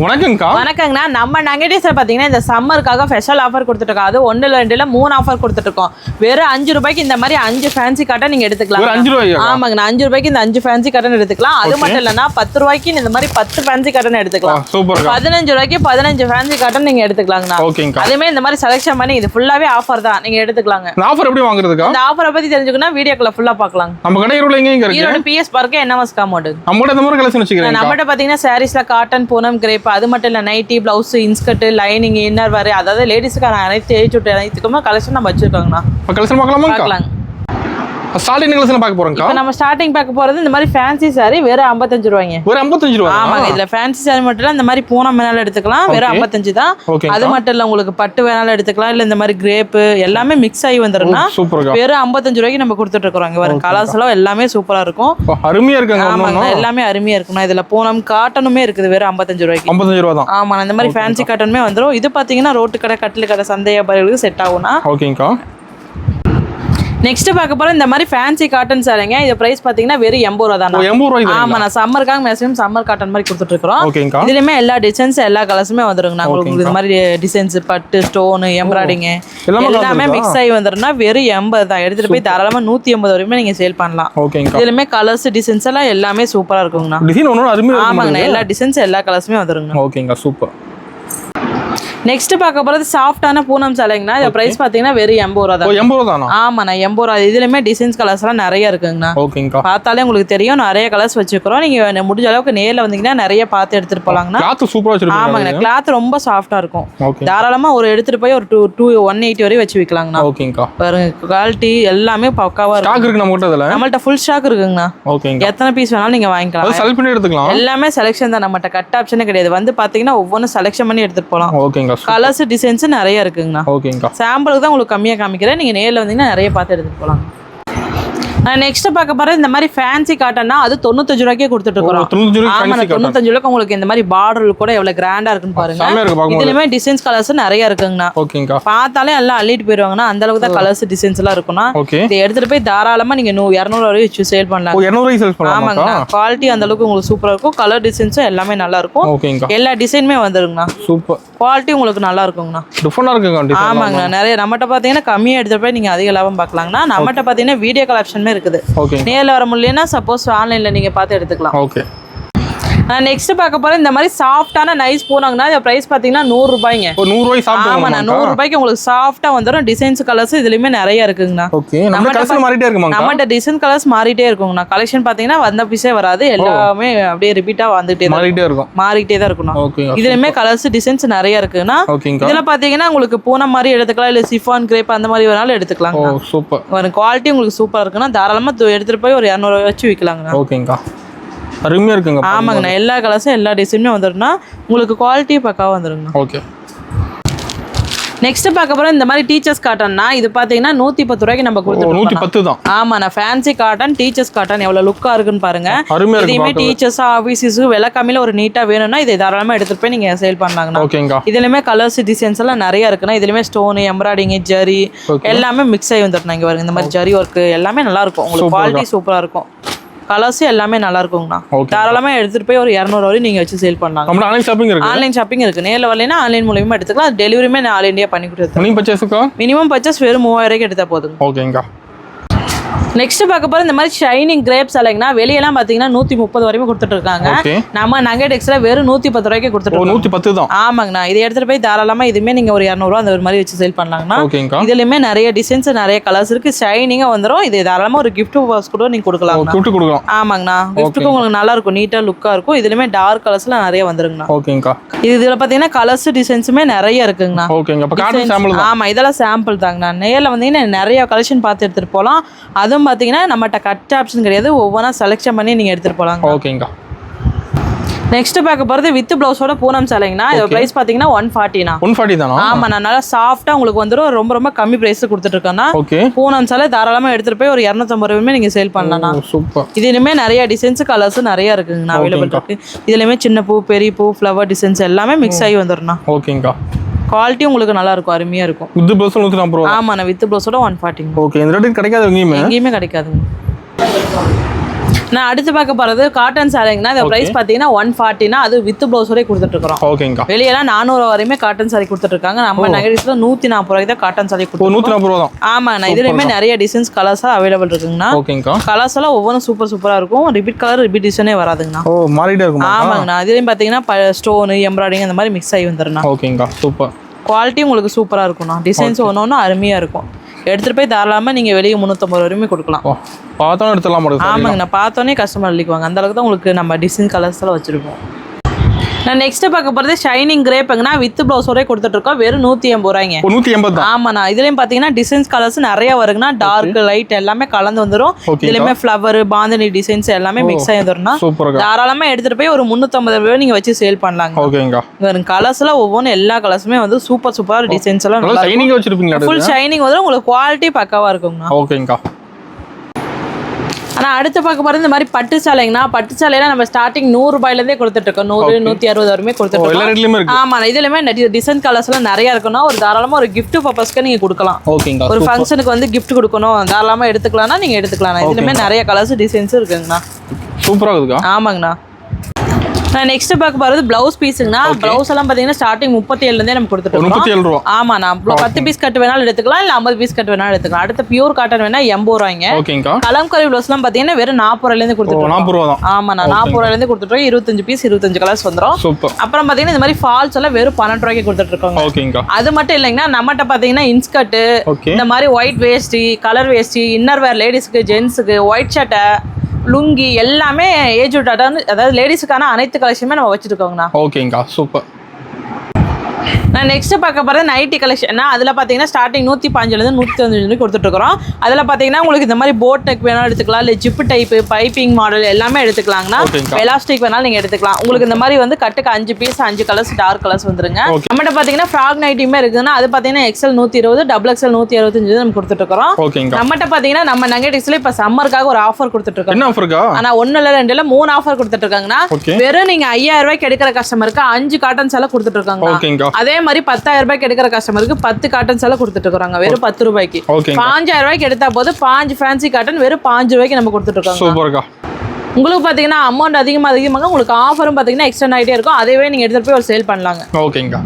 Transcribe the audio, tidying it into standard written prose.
வணக்கங்கக்கா. வணக்கங்கண்ணா. நம்ம நங்கடேஸ்ல பாத்தீங்கன்னா இந்த சம்மருக்காக ஸ்பெஷல் ஆஃபர் கொடுத்துட்டு இருக்கோம். அது 1 2 இல்ல 3 ஆஃபர் கொடுத்துட்டு இருக்கோம். வெறும் 5 ரூபாய்க்கு இந்த மாதிரி 5 ஃபேன்சி காட்டன் நீங்க எடுத்துக்கலாம். 5 ரூபாயா? ஆமாங்கண்ணா, 5 ரூபாய்க்கு இந்த 5 ஃபேன்சி காட்டன் எடுத்துக்கலாம். அது மட்டும் இல்லன்னா 10 ரூபாய்க்கு இந்த மாதிரி 10 ஃபேன்சி காட்டன் எடுத்துக்கலாம். சூப்பர். 15 ரூபாய்க்கு 15 ஃபேன்சி காட்டன் நீங்க எடுத்துக்கலாங்கண்ணா. ஓகேங்கக்கா. அதுமே இந்த மாதிரி செலக்ஷன் பண்ணி இது ஃபுல்லாவே ஆஃபர் தான், நீங்க எடுத்துக்கலாங்க. இந்த ஆஃபர் எப்படி வாங்குறதுக்கா? இந்த ஆஃபரை பத்தி தெரிஞ்சுக்கணும் வீடியோக்குள்ள ஃபுல்லா பார்க்கலாம். நம்ம கடை ஈரோட்ல எங்க இருக்கு? Erode PS park NMS compound. நம்மட்ட இந்த மாதிரி கலெக்ஷன் வச்சிருக்கீங்க. நம்மட்ட பாத்தீங்கன்னா சாரீஸ்ல காட்டன், பூனம், கிரேப், அது மட்டும் இல்ல nightie, blouse, inskirt, lining, inner wear, அதாவது லேடிஸ்க்கான அனைத்து ஏஜ் அனைத்துக்குமே கலெக்ஷன் நம்ம வச்சிருக்கோங்கண்ணா. கலெக்ஷன் பார்க்கலாமா? பார்க்கலாம். ஸ்டார்டிங் கலெக்ஷன் பார்க்க போறோம்க்கா. இப்போ நம்ம ஸ்டார்டிங் பார்க்க போறது இந்த மாதிரி ஃபேன்சி saree வெறும் 55 ரூபாய்ங்க. வெறும் 55 ரூபாய். ஆமாங்க. இதுல ஃபேன்சி saree மட்டும் இல்ல, இந்த மாதிரி பூனம் வேணாலும் எடுத்துக்கலாம். வெறும் 55 தான். அது மட்டும் இல்ல, உங்களுக்கு பட்டு வேணாலும் எடுத்துக்கலாம். இல்ல இந்த மாதிரி கிரேப் எல்லாமே மிக்ஸ் ஆகி வந்துருன்னா வெறும் 55 ரூபாய்க்கு நம்ம கொடுத்துட்டு இருக்கோம். வரும் கலர்ஸ் எல்லாம் எல்லாமே சூப்பரா இருக்கும். அருமையா இருக்குங்க. ஆமாங்க, எல்லாமே அருமையா இருக்கும். இதுல பூனம் காட்டனுமே இருக்குது வெறும் 55 ரூபாய்க்கு. 55 ரூபாய் தான். ஆமா, இந்த மாதிரி ஃபேன்சி காட்டனுமே வந்துரும். இது பாத்தீங்கன்னா ரோட்டு கடை, கட்டில் கடை, சந்தை வியாபாரிகளுக்கு செட் ஆகும்னா. ஓகேங்கக்கா. நெக்ஸ்ட் பார்க்க போறோம் இந்த மாதிரி ஃபேன்சி காட்டன் சாரிங்க. இது பிரைஸ் பாத்தீங்கன்னா வெறும் 80 ரூபாய் தான். 80 ரூபாய். ஆமா, நான் சம்மருக்காக மேக்ஸிமம் சம்மர் காட்டன் மாதிரி கொடுத்துட்டு இருக்கோம். ஓகேங்கக்கா. இதுலயுமே எல்லா டிசைன்ஸ் எல்லா கலர்ஸுமே வந்துருங்க. உங்களுக்கு இந்த மாதிரி டிசைன்ஸ், பட்டு, ஸ்டோன், எம்ப்ராய்டிங் எல்லாமே மிக்ஸ் ஆகி வந்துருன்னா வெறும் 80 தான். எடுத்துட்டு போய் தாராளமா 180 வரைக்கும் நீங்க சேல் பண்ணலாம். ஓகேங்கக்கா. இதுலயுமே கலர்ஸ், டிசைன்ஸ் எல்லாம் எல்லாமே சூப்பரா இருக்குங்கண்ணா. டிசைன் ஒண்ணு அருமையா இருக்கு. ஆமாங்கண்ணா, எல்லா டிசைன்ஸ் எல்லா கலர்ஸுமே வந்துருங்க. ஓகேங்கக்கா, சூப்பர். நெக்ஸ்ட் பார்க்க போறது சாஃப்டான பூனம் சேலைங்கண்ணா. இது பிரைஸ் பாத்தீங்கன்னா வெறும் 80 ரூபாய் தான். 80 ரூபாய் தானா? ஆமாண்ணா, 80 ரூபாய். இதுலயுமே டிசைன்ஸ் கலர்ஸ் எல்லாம் நிறைய இருக்குங்கண்ணா. ஓகேங்கக்கா. பார்த்தாலே உங்களுக்கு தெரியும், நிறைய கலர்ஸ் வச்சிருக்கோம். நீங்க முடிஞ்ச அளவுக்கு நேர்ல வந்தீங்கன்னா நிறைய பார்த்து எடுத்துட்டு போலாங்கண்ணா. கிளாத் சூப்பரா வச்சிருக்கீங்க. ஆமாங்கண்ணா, கிளாத் ரொம்ப சாஃப்டா இருக்கும். தாராளமா ஒரு எடுத்துட்டு போய் ஒரு 180 வரை வச்சு விக்கலாங்கண்ணா. ஓகேங்கக்கா. பாருங்க, குவாலிட்டி எல்லாமே பக்காவா இருக்கு. ஸ்டாக் இருக்கு நம்மகிட்ட. அதுல நம்மள்ட்ட ஃபுல் ஸ்டாக் இருக்குங்கண்ணா. ஓகேங்க. எத்தனை பீஸ் வேணாலும் நீங்க வாங்கிக்கலாம். அது செலக்ட் பண்ணி எடுத்துக்கலாம். எல்லாமே செலக்ஷன் தான். நம்மகிட்ட கட் ஆப்ஷனே கிடையாது. வந்து பாத்தீங்கன்னா ஒவ்வொன்றும் செலக்ஷன் பண்ணி எடுத்துட்டு போலாம். ஓகேங்க. கலர்ஸ், டிசைன்ஸ் நிறைய இருக்குங்கண்ணா. ஓகேங்கா. சாம்பிளுக்கு தான் உங்களுக்கு கம்மியா காமிக்கிறேன். நீங்க நேர்ல வந்தீங்கன்னா நிறைய பார்த்து எடுத்துட்டு போலாம். நெக்ஸ்ட் பார்க்க போறது இந்த மாதிரி ஃபேன்சி காட்டன்னா அது 95 ரூபாய்க்கே கொடுத்துட்டு இருக்கோம். 95 ரூபாய்க்கு உங்களுக்கு இந்த மாதிரி பார்டர் கூட எவ்வளவு கிராண்டா இருக்குன்னு பாருங்க. இதுலயுமே டிசைன்ஸ் கலர்ஸ் நிறைய இருக்குங்கண்ணா. ஓகேங்கா. பார்த்தாலே எல்லாம் அள்ளிட்டு போயிருவாங்கன்னா அந்த அளவுக்கு தான் கலர்ஸ், டிசைன்ஸ் எல்லாம் இருக்கும்னா. இதை எடுத்துட்டு போய் தாராளமா நீங்க 200 வரையும் வச்சு சேல் பண்ணலாம். 200 சேல் பண்ணலாம். ஆமாங்கண்ணா, குவாலிட்டி அந்த அளவுக்கு உங்களுக்கு சூப்பரா இருக்கும். கலர் டிசைன்ஸும் எல்லாமே நல்லா இருக்கும். எல்லா டிசைனுமே வந்துருங்கண்ணா. சூப்பர். குவாலிட்டி உங்களுக்கு நல்லா இருக்குங்கண்ணா. டிஃபரெண்டா இருக்குங்க. ஆமாங்கண்ணா, நிறைய நம்மகிட்ட பாத்தீங்கன்னா கம்மியா எடுத்துட்டு போய் நீங்க அதிக லாபம் பார்க்கலாங்கண்ணா. நம்மகிட்ட பாத்தீங்கன்னா வீடியோ கால் ஆப்ஷன் இருக்குது. நேர்ல வர முடியலன்னா சப்போஸ் ஆன்லைன்ல நீங்க பார்த்து எடுத்துக்கலாம். ஓகே. நெக்ஸ்ட் பார்க்க போறேன் இந்த மாதிரி சாஃப்டான நைஸ் பூனங்கண்ணா. இது பிரைஸ் பாத்தீங்கன்னா 100 ரூபாய்ங்க. 100 ரூபாய் சாஃப்ட். ஆமாண்ணா, 100 ரூபாய்க்கு உங்களுக்கு சாஃப்டா வந்துரும். டிசைன்ஸ் கலர்ஸ் இதுலயுமே நிறைய இருக்குங்கண்ணா. ஓகே. நம்ம கலெக்ஷன் மாறிட்டே இருக்குமா? நம்மட்ட டிசைன் கலர்ஸ் மாறிட்டே இருக்குங்கண்ணா. கலெக்ஷன் பாத்தீங்கன்னா வந்த பீஸே வராது. எல்லாமே அப்படியே ரிப்பீட்டா வந்துட்டே இருக்கும். மாறிட்டே தான் இருக்குண்ணா. இதுலயுமே கலர்ஸ், டிசைன்ஸ் நிறைய இருக்குங்கண்ணா. இதுல பாத்தீங்கன்னா உங்களுக்கு பூனம் மாதிரி எடுத்துக்கலாம், இல்ல சிஃபான், கிரேப் அந்த மாதிரி வேணாலும் எடுத்துக்கலாம். சூப்பர். குவாலிட்டி உங்களுக்கு சூப்பரா இருக்குன்னா தாராளமா எடுத்துட்டு போய் ஒரு 200 வச்சு விக்கலாங்கண்ணா. ஓகேங்கா. அருமையா இருக்குங்க. ஆமாங்கண்ணா, எல்லா கலர்ஸும் எல்லா டிசைனுமே வந்துருன்னா உங்களுக்கு குவாலிட்டி பக்காவா வந்துருங்க. ஓகே. நெக்ஸ்ட் பார்க்க போறோம் இந்த மாதிரி டீச்சர்ஸ் காட்டன்னா. இது பாத்தீங்கன்னா 110 ரூபாய்க்கு நம்ம கொடுத்துருக்கோம். 110 தான். ஆமாண்ணா, ஃபேன்சி காட்டன், டீச்சர்ஸ் காட்டன் எவ்வளவு லுக்கா இருக்குன்னு பாருங்க. இதுமே டீச்சர்ஸ், ஆபீசஸ் விலை கம்மியில ஒரு நீட்டா வேணும்னா இதை தாராளமா எடுத்துட்டு போய் நீங்க சேல் பண்ணலாங்கண்ணா. ஓகேங்கா. இதுலயுமே கலர்ஸ், டிசைன்ஸ் எல்லாம் நிறைய இருக்குன்னா. இதுலயுமே ஸ்டோன், எம்ப்ராய்டிங், ஜரி எல்லாமே மிக்ஸ் ஆகி வந்துருக்கும். இங்க பாருங்க, இந்த மாதிரி ஜரி ஒர்க் எல்லாமே நல்லா இருக்கும். உங்களுக்கு குவாலிட்டி சூப்பரா இருக்கும். கலர்ஸ் எல்லாமே நல்லா இருக்குங்கண்ணா. தாராளமா எடுத்துட்டு போய் ஒரு 200 வரை நீங்க வச்சு சேல் பண்ணலாம். ஆன்லைன் ஷாப்பிங் இருக்கு. நேர்ல வரலைன்னா ஆன்லைன் மூலமா எடுத்துக்கலாம். டெலிவரியுமே ஆல் இந்தியா பண்ணி கொடுத்துருக்கோம். மினிமம் பர்ச்சேஸ் வெறும் 3000 ரூபாய்க்கு எடுத்தா போதுங்க. ஓகேங்கா. நெக்ஸ்ட் பார்க்க போற இந்த மாதிரி ஷைனிங் கிரேப்ஸ் அலைங்கனா வெளியெல்லாம் பாத்தீங்கன்னா 130 வரைக்கும் கொடுத்துட்டு இருக்காங்க. நம்ம நங்கடெக்ஸ்ல வெறும் 110 ரூபாய்க்கு கொடுத்துட்டு இருக்கோம். 110 தான். ஆமாங்கண்ணா, இதை எடுத்துட்டு போய் தாராளமா இதுமே நீங்க ஒரு 200 ரூபாய் அந்த மாதிரி வச்சு சேல் பண்ணலாங்கண்ணா. இதுலயுமே நிறைய டிசைன்ஸ், நிறைய கலர்ஸ் இருக்கு. ஷைனிங்கா வந்துரும். இது தாராளமா ஒரு கிஃப்ட் பாக்ஸ் கூட நீங்க கொடுக்கலாம். ஆமாங்கண்ணா, கிஃப்ட்டுக்கு உங்களுக்கு நல்லா இருக்கும், நீட்டா லுக்கா இருக்கும். இதுலயுமே டார்க் கலர்ஸ்ல நிறைய வந்துருங்கண்ணா. இதுல பாத்தீங்கன்னா கலர்ஸ், டிசைன்ஸுமே நிறைய இருக்குங்கண்ணா. ஆமா, இதெல்லாம் சாம்பிள் தாங்கண்ணா. நேர்ல வந்தீங்கன்னா நிறைய கலெக்ஷன் பார்த்து எடுத்துட்டு போகலாம். அதுவும் பாத்தீங்கன்னா நம்மகிட்ட கட் ஆப்ஷன் கிடையாது. ஒவ்வொன்றா செலக்ஷன் பண்ணி நீங்க எடுத்துட்டு போலாங்க. ஓகேங்க. நெக்ஸ்ட் பார்க்க போறது வித் பிளவுஸோட பூனம் சேலைங்கண்ணா. இது பிரைஸ் பாத்தீங்கன்னா 140னா. 140 தானா? ஆமா, நான் நல்லா சாஃப்ட்டா உங்களுக்கு வந்துரும். ரொம்ப ரொம்ப கம்மி பிரைஸ் கொடுத்துட்டு இருக்கேன்னா. பூனம் சேலை தாராளமா எடுத்துட்டு போய் ஒரு 250 ரூபாய் நீங்க சேல் பண்ணலாம். சூப்பர். இதுலயுமே நிறைய டிசைன்ஸ், கலர்ஸ் நிறைய இருக்குங்கண்ணா. அவைலபிள் இருக்கு. இதுலயுமே சின்ன பூ, பெரிய பூ, ஃப்ளவர் டிசைன்ஸ் எல்லாமே மிக்ஸ் ஆகி வந்துரும்ண்ணா. ஓகேங்கா. குவாலிட்டி உங்களுக்கு நல்லா இருக்கும், அருமையா இருக்கும். வித் ப்ளவுஸ் 140 ரூபாய். ஆமாண்ணா, வித் ப்ளவுஸோட 140. ஓகே. இந்த ரேட் கிடைக்காது எங்கேயுமே. எங்கேயுமே கிடைக்காதுங்க. நான் அடுத்து பார்க்க போறது காட்டன் சாரிங்கனா இந்த பிரைஸ் பாத்தீங்கன்னா 140னா அது வித் ப்ளவுஸ் வரை கொடுத்துட்டு இருக்கோம். ஓகேங்கா. வெளியெல்லாம் 400 வரையுமே காட்டன் சாரி கொடுத்துட்டு இருக்காங்க. நம்ம நகைடிஸ்ல 140 ரூபாய்க்கு தான் காட்டன் சாரி கொடுத்துருக்கோம். 140 ரூபாய் தான். ஆமா நான் இதுலயுமே நிறைய டிசைன்ஸ் கலர்ஸா அவைலபிள் இருக்குங்கண்ணா. ஓகேங்கா. கலர்ஸ் எல்லாம் ஒவ்வொன்றும் சூப்பரா இருக்கும். ரிப்பீட் கலர் ரிப்பீட் டிசைனே வராதுங்கண்ணா. ஓ மாறிட்டே இருக்கும். ஆமாங்கண்ணா. இதுலயும் பாத்தீங்கன்னா ஸ்டோன் எம்ப்ராய்டிங் அந்த மாதிரி மிக்ஸ் ஆகி வந்துருண்ணா. ஓகேங்கா சூப்பர். குவாலிட்டி உங்களுக்கு சூப்பரா இருக்கும்ண்ணா. டிசைன்ஸ் ஒன்னொன்னு அருமையா இருக்கும். எடுத்துட்டு போய் தாராளமா நீங்க வெளியே 350 வரையுமே கொடுக்கலாம். பார்த்தோன்னே எடுத்துலாம். ஆமாங்க நான் பார்த்தோன்னே கஸ்டமர் அள்ளிக்குவாங்க. அந்த அளவுக்கு தான் உங்களுக்கு நம்ம டிசைன் கலர்ஸ் எல்லாம் வச்சிருப்போம். நான் நெக்ஸ்ட் பார்க்க போறது ஷைனிங் கிரேப்ங்கனா வித் ப்ளவுஸ் வரை கொடுத்துட்டு இருக்கோம். வெறும் 180 ரூபாய்ங்க. 180. ஆமாண்ணா. இதுலயும் பாத்தீங்கன்னா டிசைன்ஸ் கலர்ஸ் நிறைய வருங்கண்ணா. டார்க் லைட் எல்லாமே கலந்து வந்துரும். இதுலயுமே ஃப்ளவர் பாந்தினி டிசைன்ஸ் எல்லாமே மிக்ஸ் ஆகி வந்துரும்னா தாராளமா எடுத்துட்டு போய் ஒரு 350 ரூபாய் நீங்க வச்சு சேல் பண்ணலாங்க. ஓகேங்கா. கலர்ஸ் எல்லாம் ஒவ்வொன்றும் எல்லா கலர்ஸுமே வந்து சூப்பர் டிசைன்ஸ் எல்லாம் நல்லா ஷைனிங்கா வச்சிருப்பீங்க. ஃபுல் ஷைனிங் வந்து உங்களுக்கு குவாலிட்டி பக்காவா இருக்குங்கண்ணா. ஓகேங்கா. ஆனால் அடுத்து பார்க்க போகிறது இந்த மாதிரி பட்டு சேலைங்கண்ணா. பட்டு சேலையில நம்ம ஸ்டார்டிங் 100 ரூபாயிலேருந்தே கொடுத்துட்டு இருக்கோம். 100 160 வரையுமே கொடுத்துட்டு இருக்கோம். ஆமாம் இதுலயுமே டிசைன் கலர்ஸ் எல்லாம் நிறைய இருக்குன்னா ஒரு தாராளமாக ஒரு கிஃப்ட் பர்பஸ்க்கு நீங்க கொடுக்கலாம். ஒரு ஃபங்க்ஷனுக்கு வந்து கிஃப்ட் கொடுக்கணும் தாராளமாக எடுத்துக்கலாம்னா நீங்க எடுத்துக்கலாம். இதுலயுமே நிறைய கலர்ஸ் டிசைன்ஸ் இருக்குங்கண்ணா. சூப்பராக இருக்குக்கா. ஆமாங்கண்ணா. நான் நெக்ஸ்ட் பார்க்க போறது பிளவுஸ் பீஸுங்கண்ணா. பிளவுஸ் எல்லாம் பாத்தீங்கன்னா ஸ்டார்டிங் 37 நம்ம கொடுத்துட்டு இருக்கோம். 37 ரூபாய். ஆமா நான் 10 பீஸ் கட் வேணாலும் எடுத்துக்கலாம் இல்ல 50 பீஸ் கட் வேணாலும் எடுத்துக்கலாம். அடுத்து பியூர் காட்டன் வேணா 80 ரூபாய்ங்க. ஓகேங்கா. கலம்காரி பிளவுஸ் எல்லாம் பாத்தீங்கன்னா வெறும் 40 ரூபாயில இருந்து கொடுத்துட்டு 40 ரூபாய் தான். ஆமா நான் 40 ரூபாயில இருந்து கொடுத்துட்டு 25 பீஸ் 25 கலர்ஸ் வந்துரும். சூப்பர். அப்புறம் பாத்தீங்கன்னா இந்த மாதிரி ஃபால்ஸ் எல்லாம் வெறும் 12 ரூபாய்க்கு கொடுத்துட்டு இருக்கோம். ஓகேங்கா. அது மட்டும் இல்லைங்கன்னா நம்மகிட்ட பாத்தீங்கன்னா இன்ஸ்கர்ட் இந்த மாதிரி ஒயிட் வேஷ்டி கலர் வேஷ்டி இன்னர் வேர் லேடிஸ்க்கு ஜென்ஸுக்கு ஒயிட் ஷர்ட்டை லுங்கி எல்லாமே ஏஜ் அதாவது லேடிஸுக்கான அனைத்து கலெக்ஷனுமே நம்ம வச்சிருக்கோங்கண்ணா. ஓகேங்கா சூப்பர். நான் நெக்ஸ்ட் பார்க்க போகிறது நைட்டி கலெக்ஷன். அதில் பார்த்தீங்கன்னா ஸ்டார்டிங் 115 195 கொடுத்துட்டு இருக்கிறோம். அதில் பார்த்தீங்கன்னா உங்களுக்கு இந்த மாதிரி போட் நெக் வேணாலும் எடுத்துக்கலாம் இல்லை ஜிப்பு டைப்பு பைப்பிங் மாடல் எல்லாமே எடுத்துக்கலாங்கண்ணா. எலாஸ்டிக் வேணாலும் நீங்கள் எடுத்துக்கலாம். உங்களுக்கு இந்த மாதிரி வந்து கட்டுக்கு 5 பீஸ் 5 கலர்ஸ் டார்க் கலர்ஸ் வந்துருங்க. நம்மகிட்ட பார்த்தீங்கன்னா ஃப்ராக் நைட்டியுமே இருக்குதுன்னா அது பார்த்தீங்கன்னா எக்ஸல் 120 டபுள் எக்ஸல் 165 நம்ம கொடுத்துட்டு இருக்கிறோம். நம்மகிட்ட பார்த்தீங்கன்னா நம்ம நகைடிஸ்ல இப்போ சம்மருக்காக ஒரு ஆஃபர் கொடுத்துட்டு இருக்கோம். ஆனால் 1 இல்லை 2 இல்லை 3 ஆஃபர் கொடுத்துட்டு இருக்காங்கன்னா வெறும் நீங்கள் 5000 ரூபாய்க்கு எடுக்கிற கஸ்டமருக்கு 5 காட்டன்ஸ் எல்லாம் கொடுத்துட்டு இருக்காங்க. அதே மாதிரி 10000 ரூபாய்க்கு எடுக்கிற கஸ்டமருக்கு 10 காட்டன்ஸ் எல்லாம் கொடுத்துட்டு இருக்காங்க வெறும் 10 ரூபாய்க்கு. 5000 ரூபாய்க்கு எடுத்தா போது 5 ஃபேன்சி காட்டன் வெறும் 5 ரூபாய்க்கு நம்ம கொடுத்துட்டு இருக்காங்க. உங்களுக்கு பாத்தீங்கன்னா அமௌண்ட் அதிகமாக உங்களுக்கு ஆஃபரும் பாத்தீங்கன்னா எக்ஸ்டெண்ட் ஆகிட்டே இருக்கும். அதேவே நீங்க எடுத்துட்டு போய் ஒரு சேல் பண்ணலாங்க. ஓகேங்க.